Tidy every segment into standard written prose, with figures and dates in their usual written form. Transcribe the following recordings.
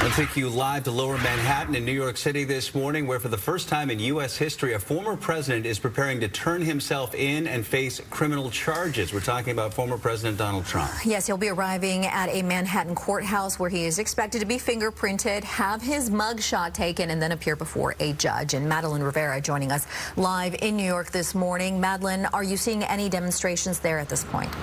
I'll take you live to Lower Manhattan in New York City this morning, where for the first time in U.S. history, a former president is preparing to turn himself in and face criminal charges. We're talking about former President Donald Trump. Yes, he'll be arriving at a Manhattan courthouse where he is expected to be fingerprinted, have his mugshot taken, and then appear before a judge. And Madeline Rivera joining us live in New York this morning. Madeline, are you seeing any demonstrations there at this point?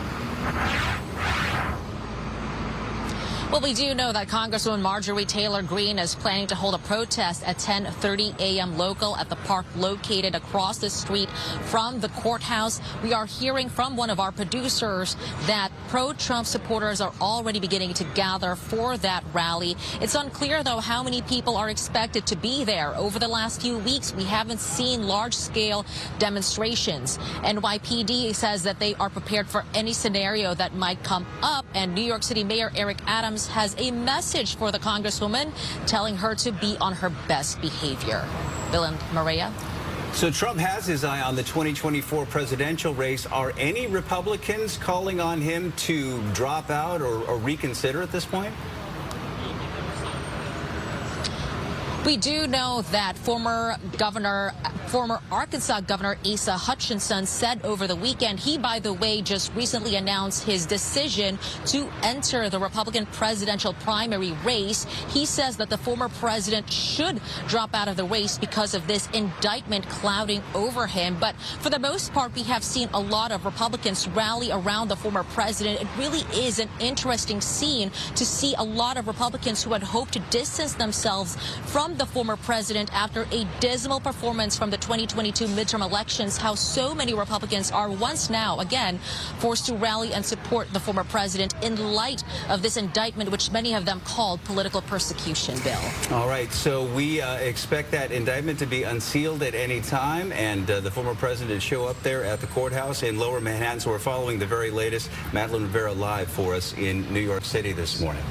Well, we do know that Congresswoman Marjorie Taylor Greene is planning to hold a protest at 10:30 a.m. local at the park located across the street from the courthouse. We are hearing from one of our producers that pro-Trump supporters are already beginning to gather for that rally. It's unclear, though, how many people are expected to be there. Over the last few weeks, we haven't seen large-scale demonstrations. NYPD says that they are prepared for any scenario that might come up, and New York City Mayor Eric Adams has a message for the Congresswoman, telling her to be on her best behavior. Bill and Maria. So Trump has his eye on the 2024 presidential race. Are any Republicans calling on him to drop out or reconsider at this point? We do know that former Arkansas Governor Asa Hutchinson said over the weekend, he, by the way, just recently announced his decision to enter the Republican presidential primary race. He says that the former president should drop out of the race because of this indictment clouding over him. But for the most part, we have seen a lot of Republicans rally around the former president. It really is an interesting scene to see a lot of Republicans who had hoped to distance themselves from the former president after a dismal performance from the 2022 midterm elections, how so many Republicans are once now again forced to rally and support the former president in light of this indictment, which many of them called political persecution. Bill. All right, so we expect that indictment to be unsealed at any time, and the former president show up there at the courthouse in Lower Manhattan. So we're following the very latest. Madeline Rivera live for us in New York City this morning.